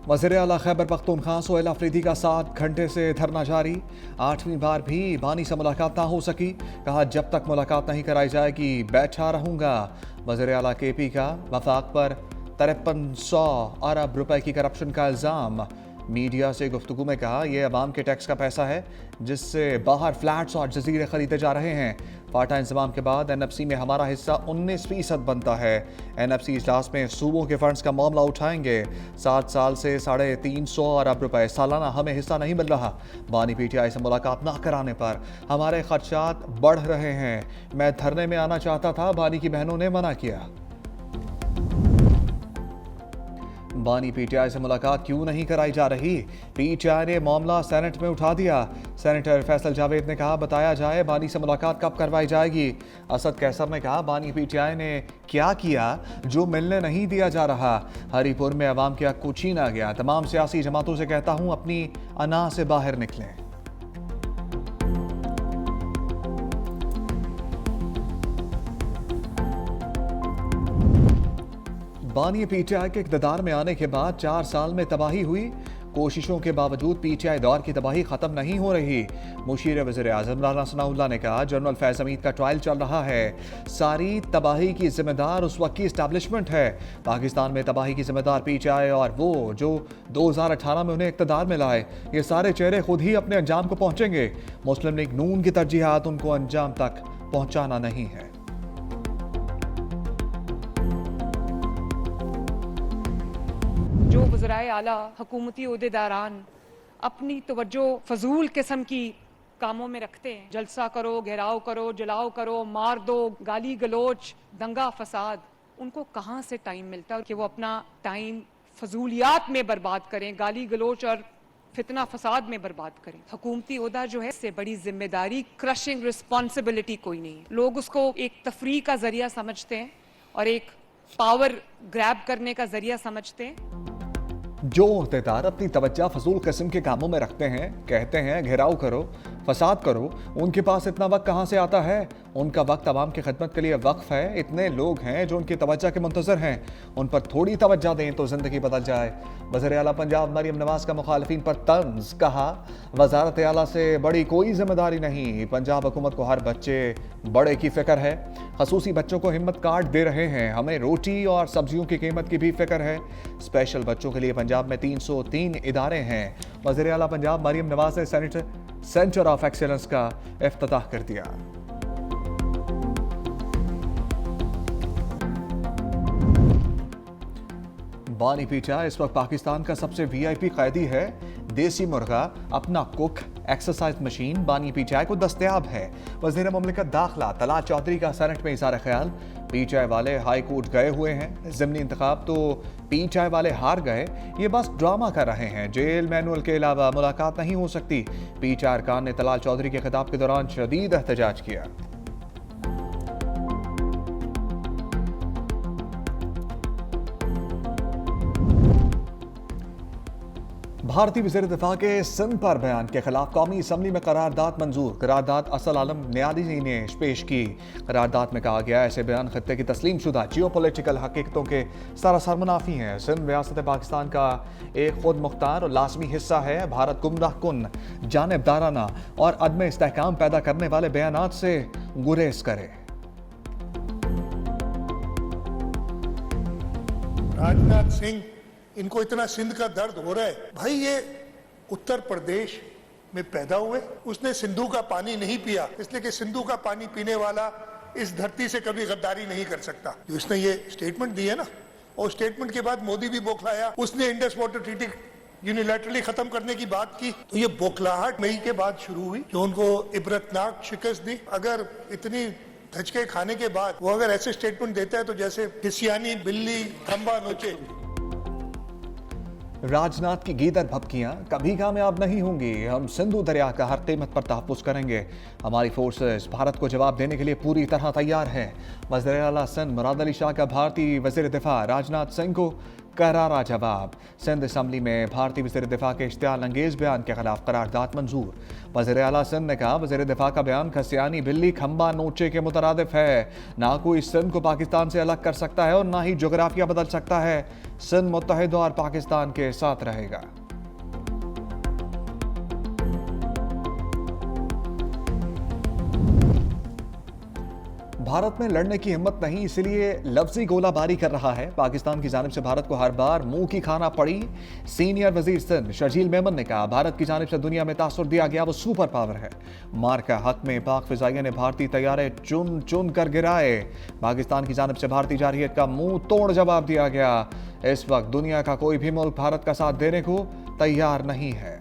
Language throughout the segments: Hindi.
वज़ीर आला खैबर पख्तूनख्वा सोहेल अफरीदी का 7 घंटे से धरना जारी। 8वीं बार भी बानी से मुलाकात ना हो सकी। कहा जब तक मुलाकात नहीं कराई जाएगी बैठा रहूंगा। वज़ीर आला केपी का वफाक पर 5300 अरब रुपए की करप्शन का इल्ज़ाम। मीडिया से गुफ्तगू में कहा यह अवाम के टैक्स का पैसा है जिससे बाहर फ्लैट्स और जजीरे खरीदे जा रहे हैं। फाटा इंतजाम के बाद NFC में हमारा हिस्सा 19% बनता है। NFC इजलास में सूबों के फंड्स का मामला उठाएंगे। 7 साल से 350 अरब रुपए सालाना हमें हिस्सा नहीं मिल रहा। बानी PTI से मुलाकात ना कराने पर हमारे खर्चात बढ़ रहे हैं। मैं धरने में आना चाहता था, बानी की बहनों ने मना किया। बानी PTI से मुलाकात क्यों नहीं कराई जा रही? PTI ने मामला सेनेट में उठा दिया। सेनेटर फैसल जावेद ने कहा बताया जाए बानी से मुलाकात कब करवाई जाएगी। असद कैसर ने कहा बानी PTI ने क्या किया जो मिलने नहीं दिया जा रहा। हरीपुर में अवाम के हक को छीना गया। तमाम सियासी जमातों से कहता हूं अपनी अना से बाहर निकलें। बानी PTI के इक़्तिदार में आने के बाद 4 साल में तबाही हुई। कोशिशों के बावजूद PTI दौर की तबाही खत्म नहीं हो रही। मुशीर वज़ीर आज़म राना सनाउल्लाह ने कहा जनरल फैज़ हमीद का ट्रायल चल रहा है। सारी तबाही की जिम्मेदार उस वक्त की इस्टेब्लिशमेंट है। पाकिस्तान में तबाही की जिम्मेदार PTI और वो जो 2018 में उन्हें इक़्तिदार में लाए। ये सारे चेहरे खुद ही अपने अंजाम को पहुंचेंगे। मुस्लिम लीग नून की तरजीहात उनको अंजाम तक पहुंचाना नहीं है। जो वज़राए आला हुकूमती ओहदेदारान अपनी तवज्जो फजूल किस्म की कामों में रखते हैं, जलसा करो, घेराव करो, जलाओ करो, मार दो, गाली गलोच, दंगा फसाद, उनको कहाँ से टाइम मिलता है कि वो अपना टाइम फजूलियात में बर्बाद करें, गाली गलोच और फितना फसाद में बर्बाद करें। हुकूमती ओहदा जो है इससे बड़ी जिम्मेदारी, क्रशिंग रिस्पॉन्सिबिलिटी कोई नहीं है। लोग उसको एक तफरीह का जरिया समझते हैं और एक पावर ग्रैब करने का जरिया समझते हैं। जो ओहदेदार अपनी तवज्जो फजूल किस्म के कामों में रखते हैं, कहते हैं घेराव करो, फसाद करो, उनके पास इतना वक्त कहाँ से आता है? उनका वक्त आवाम की खिदमत के लिए वक्फ है। इतने लोग हैं जो उनकी तवज्जो के मुंतज़र हैं। उन पर थोड़ी तवज्जो दें तो ज़िंदगी बदल जाए। वज़ीर आला पंजाब मरियम नवाज का मुखालिफिन पर तंज। कहा वज़ारत आला से बड़ी कोई जिम्मेदारी नहीं। पंजाब हुकूमत को हर बच्चे बड़े की फ़िक्र है। खसूसी बच्चों को हिम्मत कार्ड दे रहे हैं। हमें रोटी और सब्जियों की कीमत की भी फिक्र है। स्पेशल बच्चों के लिए पंजाब में 303 इदारे हैं। वज़ीर आला पंजाब मरियम नवाज ने सेंटर ऑफ एक्सीलेंस का इफ्तिताह कर दिया। बानी PTI इस वक्त पाकिस्तान का सबसे VIP कैदी है। देसी मुर्गा, अपना कुक, एक्सरसाइज मशीन बानी PTI को दस्तयाब है। वज़ीर मुमलिकत दाखिला तलाल चौधरी का सेनेट में इज़हार ख्याल। PTI वाले हाई कोर्ट गए हुए हैं। ज़िमनी इंतखाब तो PTI वाले हार गए। ये बस ड्रामा कर रहे हैं। जेल मैनुअल के अलावा मुलाकात नहीं हो सकती। PTI अरकान ने तलाल चौधरी के खिताब के दौरान शदीद एहतजाज किया। भारतीय वज़ीर दिफा के सिंध पर बयान के खिलाफ कौमी असम्बली में करारदाद मंजूर। करारदाद असद आलम न्यादी ने पेश की। करारदाद में कहा गया ऐसे बयान खत्ते की तस्लीम शुदा जियो पोलिटिकल हकीकतों के सरासर मुनाफी हैं। सिंध रियासत पाकिस्तान का एक खुद मुख्तार और लाजमी हिस्सा है। भारत गुमराह कुन, जानिबदाराना और अदम इस्तेहकाम पैदा करने वाले बयानात से गुरेज करे। राजनाथ सिंह, इनको इतना सिंध का दर्द हो रहा है। भाई ये उत्तर प्रदेश में पैदा हुए, उसने सिंधु का पानी नहीं पिया, इसलिए कि सिंधु का पानी पीने वाला इस धरती से कभी गद्दारी नहीं कर सकता। तो इसने ये स्टेटमेंट दी है ना, और स्टेटमेंट के बाद मोदी भी बौखलाया। उसने इंडस वाटर ट्रीटी यूनिलैटरली खत्म करने की बात की। तो ये बौखलाहट मई के बाद शुरू हुई जो उनको इबरतनाक शिकस्त दी। अगर इतनी धचके खाने के बाद वो अगर ऐसे स्टेटमेंट देता है तो जैसे हिसियानी बिल्ली खंबा नोचे। राजनाथ की गीदड़ भपकियां कभी कामयाब नहीं होंगी। हम सिंधु दरिया का हर कीमत पर तहफ़्फ़ुज़ करेंगे। हमारी फोर्सेस भारत को जवाब देने के लिए पूरी तरह तैयार हैं। वज़ीर आला सिंध मुराद अली शाह का भारतीय वज़ीर दिफा राजनाथ सिंह को करारा जवाब। सिंध असम्बली में भारतीय वज़ीर दिफा के इश्तियाल अंगेज बयान के खिलाफ करारदाद मंजूर। वज़ीर आला सिंध ने कहा, वज़ीर दिफा का बयान खसियानी बिल्ली खंबा नोचे के मुतरादिफ है। ना कोई सिंध को पाकिस्तान से अलग कर सकता है और ना ही जोग्राफिया बदल सकता है। सिंध मुत्तहिद और पाकिस्तान के साथ रहेगा। भारत में लड़ने की हिम्मत नहीं, इसलिए लफ्जी गोलाबारी कर रहा है। पाकिस्तान की जानिब से भारत को हर बार मुंह की खाना पड़ी। सीनियर वजीर सिंध शर्जील मेमन ने कहा, भारत की जानिब से दुनिया में तासुर दिया गया, वो सुपर पावर है। मार का हक में पाक फिजाइया ने भारतीय तैयारे चुन चुन कर गिराए। पाकिस्तान की जानिब से भारतीय जारहियत का मुंह तोड़ जवाब दिया गया। इस वक्त दुनिया का कोई भी मुल्क भारत का साथ देने को तैयार नहीं है।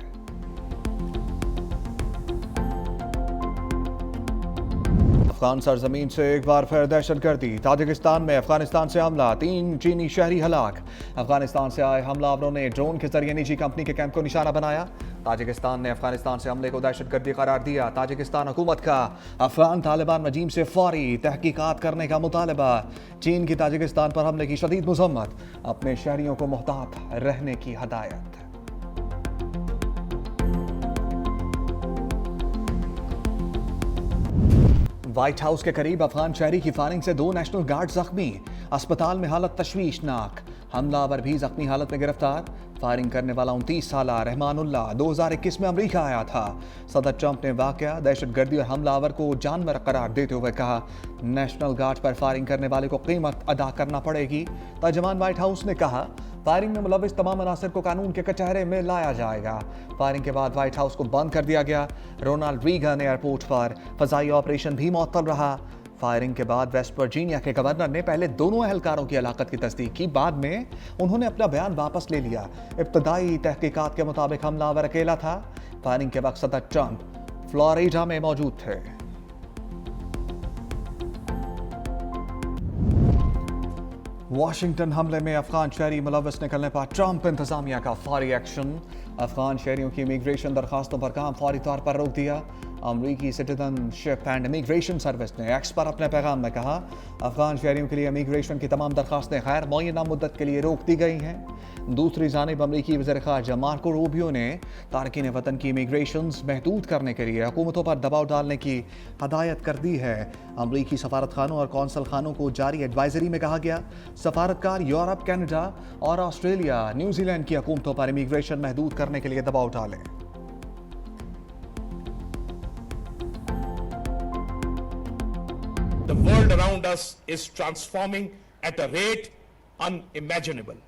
अफगान सरजमीन से एक बार फिर दहशतगर्दी। ताजिकिस्तान में अफगानिस्तान से हमला, 3 चीनी शहरी हलाक। अफगानिस्तान से आए हमलावरों ने ड्रोन के जरिए निजी कंपनी के कैंप को निशाना बनाया। ताजिकिस्तान ने अफगानिस्तान से हमले को दहशतगर्दी करार दिया। ताजिकिस्तान हुकूमत का अफगान तालिबान रजीम से फौरी तहकीकात करने का मुतालबा। चीन की ताजिकिस्तान पर हमले की शदीद मजम्मत, अपने शहरियों को मोहतात रहने की हदायत। व्हाइट हाउस के करीब अफगान शहरी की फायरिंग से 2 नेशनल गार्ड जख्मी। अस्पताल में हालत तशवीशनाक। हमलावर भी जख्मी हालत में गिरफ्तार। फायरिंग करने वाला 29 साल रहमानुल्लाह 2021 में अमेरिका आया था। सदर ट्रंप ने वाकया दहशतगर्दी और हमलावर को जानवर करार देते हुए कहा, नेशनल गार्ड पर फायरिंग करने वाले को कीमत अदा करना पड़ेगी। तर्जुमान व्हाइट हाउस ने कहा, फायरिंग में मुलविस तमाम अनासर को कानून के कचहरे में लाया जाएगा। फायरिंग के बाद व्हाइट हाउस को बंद कर दिया गया। रोनाल्ड रीगन एयरपोर्ट पर फजाई ऑपरेशन भी मुअत्तल रहा। फायरिंग के बाद वेस्ट वर्जीनिया के गवर्नर ने पहले दोनों एहलकारों की हलाकत की तस्दीक की, बाद में उन्होंने अपना बयान वापस ले लिया। इब्तदाई तहकीकात के मुताबिक हमलावर अकेला था। फायरिंग के वक्त सदर ट्रंप फ्लोरिडा में मौजूद थे। वाशिंगटन हमले में अफगान शहरी मुलविस निकलने पर ट्रंप इंतजामिया का फौरी एक्शन। अफगान शहरियों की इमिग्रेशन दरखास्तों पर काम फौरी तौर पर रोक दिया। अमरीकी सिटीजनशिप एंड इमिग्रेशन सर्विस ने एक्स पर अपने पैगाम में कहा, अफगान शहरियों के लिए इमिग्रेशन की तमाम दरखास्तें गैर मुअय्यना मुद्दत के लिए रोक दी गई हैं। दूसरी जानिब अमरीकी वज़ीर ख़ारजा मार्को रूबियो ने तारकीन वतन की इमिग्रेशन महदूद करने के लिए हुकूमतों पर दबाव डालने की हदायत कर दी है। अमरीकी सफारत खानों और कौंसल खानों को जारी एडवाइजरी में कहा गया, सफारतकार यूरोप, कनाडा और ऑस्ट्रेलिया, न्यूजीलैंड की हुकूमतों पर इमिग्रेशन महदूद करने के लिए दबाव डालें। The world around us is transforming at a rate unimaginable,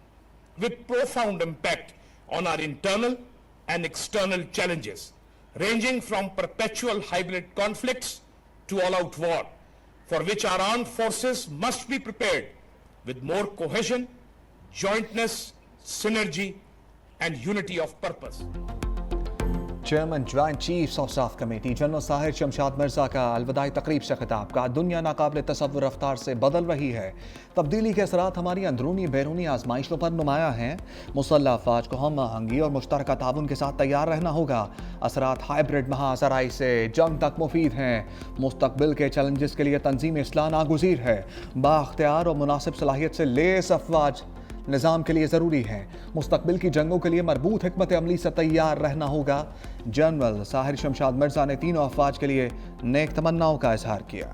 with profound impact on our internal and external challenges, ranging from perpetual hybrid conflicts to all-out war, for which our armed forces must be prepared with more cohesion, jointness, synergy, and unity of purpose. Chairman joint chiefs of staff committee general Sahir Shamshad Mirza का अलविदाई तकरीब से खिताब। कहा, दुनिया नाकाबिल तसव्वुर रफ्तार से बदल रही है। तब्दीली के असरात हमारी अंदरूनी बैरूनी आजमाइशों पर नुमाया हैं। मुसल्लह अफवाज को हम आहंगी और मुश्तरका ताउन के साथ तैयार रहना होगा। असरात हाइब्रिड महासराई से जंग तक मुफीद हैं। मुस्तकबिल के चैलेंजेस के लिए तंजीम इस्लाह नागुज़ीर है। बाख्तियार और मुनासिब सलाहियत से लेस अफवाज निज़ाम के लिए ज़रूरी है। मुस्तकबिल की जंगों के लिए मरबूत हिकमत अमली से तैयार रहना होगा। जनरल साहिर शमशाद मिर्जा ने तीनों अफवाज के लिए नेक तमन्नाओं का इजहार किया।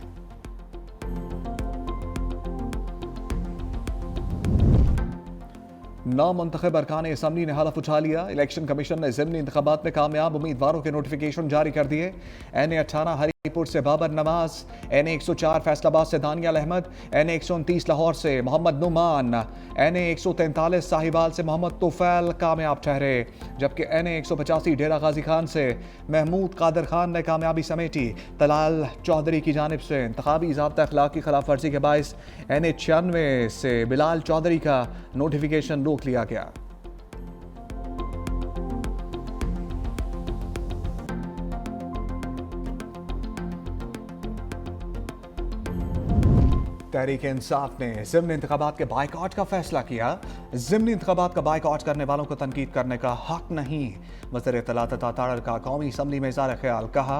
नामुंतखब अरकान असम्बली ने हलफ उठा लिया। इलेक्शन कमीशन ने ज़िमनी इंतखाबात में कामयाब उम्मीदवारों के नोटिफिकेशन जारी कर दिए। NA-18 हरीपुर से बाबर नवाज, NA-104 फैसलाबाद से दानियाल अहमद, NA-129 लाहौर से मोहम्मद नुमान, NA-143 साहिवाल से मोहम्मद तोफैल कामयाब ठहरे, जबकि NA-185 डेरा गाजी खान से महमूद कादर खान ने कामयाबी समेटी। तलाल चौधरी की जानिब से इंतखाबी ज़ाब्ता अखलाक की खिलाफ वर्जी के बायस NA-96 से बिलाल चौधरी का नोटिफिकेशन रोक लिया गया। तहरीक इंसाफ ने ज़िमनी इंतखाबात के बाइकआउट का फैसला किया। ज़िमनी इंतखाबात का बाइकआउट करने वालों को तनकीद करने का हक नहीं। वज़ीर इत्तलात ताताड़ का कौमी असम्बली में इज़हार ख्याल। कहा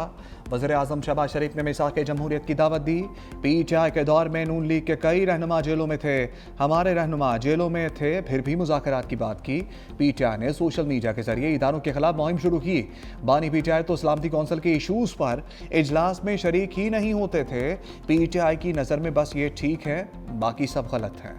वज़ीर आज़म शहबाज शरीफ ने मिसाक़ जमहूरियत की दावत दी। PTI के दौर में नून लीग के कई रहनुमा जेलों में थे, हमारे रहनुमा जेलों में थे, फिर भी मुज़ाकरात की बात की। PTI ने सोशल मीडिया के जरिए इदारों के खिलाफ मुहिम शुरू की। बानी PTI तो सलामती कौंसिल के इशूज़ पर इजलास में शरीक ही नहीं होते थे। PTI की नज़र में बस ये ठीक है, बाकी सब गलत है।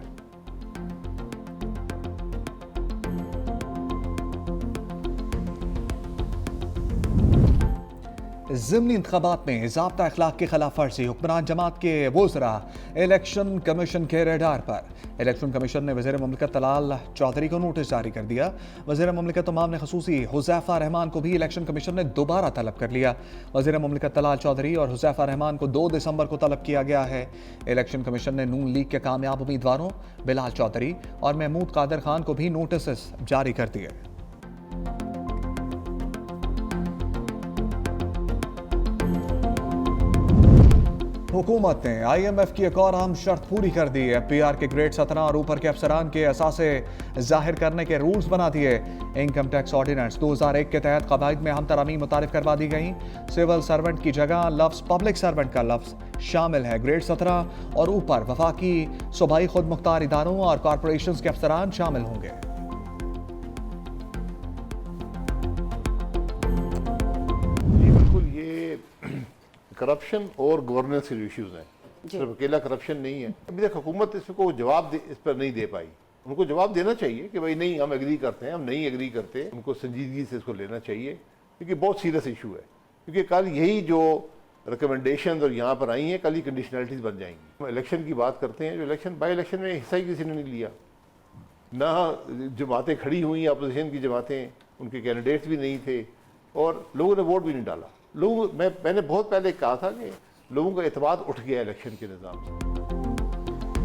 ज़िमनी इंतखाबात में ज़ाब्ता अखलाक की खिलाफ वर्जी। हुक्मरान जमात के वज़रा इलेक्शन कमीशन के रेडार पर। इलेक्शन कमीशन ने वज़ीर मुमलिकत तलाल चौधरी को नोटिस जारी कर दिया। वज़ीर मुमलिकत तमाम ने खसूसी हुज़ैफ़ा रहमान को भी इलेक्शन कमीशन ने दोबारा तलब कर लिया। वज़ीर मुमलिकत तलाल चौधरी और हुज़ैफ़ा रहमान को 2 दिसंबर को तलब किया गया है। इलेक्शन कमीशन ने नून लीग के कामयाब उम्मीदवारों बिलाल चौधरी और महमूद कादिर खान को भी नोटिस जारी कर दिए। हुकूमत ने IMF की एक और अहम शर्त पूरी कर दी। FPR के ग्रेड 17 और ऊपर के अफसरान के असासे जाहिर करने के रूल्स बना दिए। इनकम टैक्स ऑर्डिनेंस 2001 के तहत कवायद में अहम तरामीम मुतारिफ करवा दी गई। सिविल सर्वेंट की जगह लफ्ज़ पब्लिक सर्वेंट का लफ्ज़ शामिल है। ग्रेड 17 और ऊपर वफाकी सूबाई खुद मुख्तार इदारों और कॉरपोरेशन के अफसरान शामिल होंगे। करप्शन और गवर्नेंस के इश्यूज हैं, सिर्फ अकेला करप्शन नहीं है। अभी तक हुकूमत इसको जवाब इस पर नहीं दे पाई। उनको जवाब देना चाहिए कि भाई नहीं, हम एग्री करते हैं, हम नहीं एग्री करते। उनको संजीदगी से इसको लेना चाहिए क्योंकि बहुत सीरियस इशू है। क्योंकि कल यही जो रिकमेंडेशन और यहाँ पर आई हैं, कल ही कंडीशनलिटीज बन जाएंगी। हम इलेक्शन की बात करते हैं, जो इलेक्शन बाई इलेक्शन में हिस्सा ही किसी ने नहीं लिया। ना जमातें खड़ी हुई, अपोजिशन की जमातें, उनके कैंडिडेट्स भी नहीं थे और लोगों ने वोट भी नहीं डाला। मैंने बहुत पहले कहा था कि लोगों का एतमाद उठ गया इलेक्शन के निज़ाम से।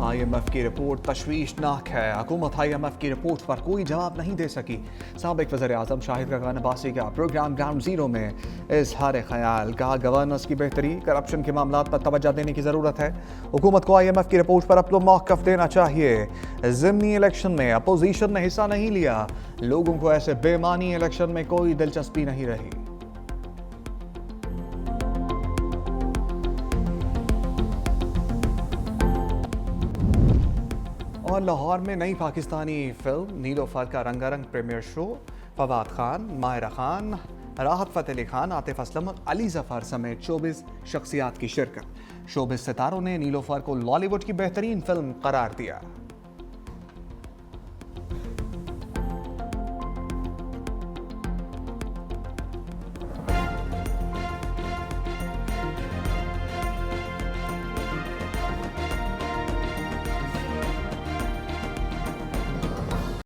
IMF की रिपोर्ट तशवीशनाक है। हुकूमत IMF की रिपोर्ट पर कोई जवाब नहीं दे सकी। साबिक वज़ीर आज़म शाहिद खान अब्बासी का प्रोग्राम ग्राउंड जीरो में इज़हार ख्याल। कहा गवर्नेंस की बेहतरी, करप्शन के मामलात पर तवज्जो देने की ज़रूरत है। हुकूमत को IMF की रिपोर्ट पर अपना मौक़िफ़ देना चाहिए। ज़िमनी इलेक्शन में अपोजिशन ने हिस्सा नहीं लिया। लोगों को ऐसे बेमानी इलेक्शन में कोई दिलचस्पी नहीं रही। और लाहौर में नई पाकिस्तानी फिल्म नीलोफर का रंगारंग प्रीमियर शो। फवाद खान, माहिरा खान, राहत फ़तेह अली खान, आतिफ असलम और अली ज़फ़र समेत 24 शख्सियात की शिरकत। शोबिज़ सितारों ने नीलोफर को लॉलीवुड की बेहतरीन फिल्म करार दिया।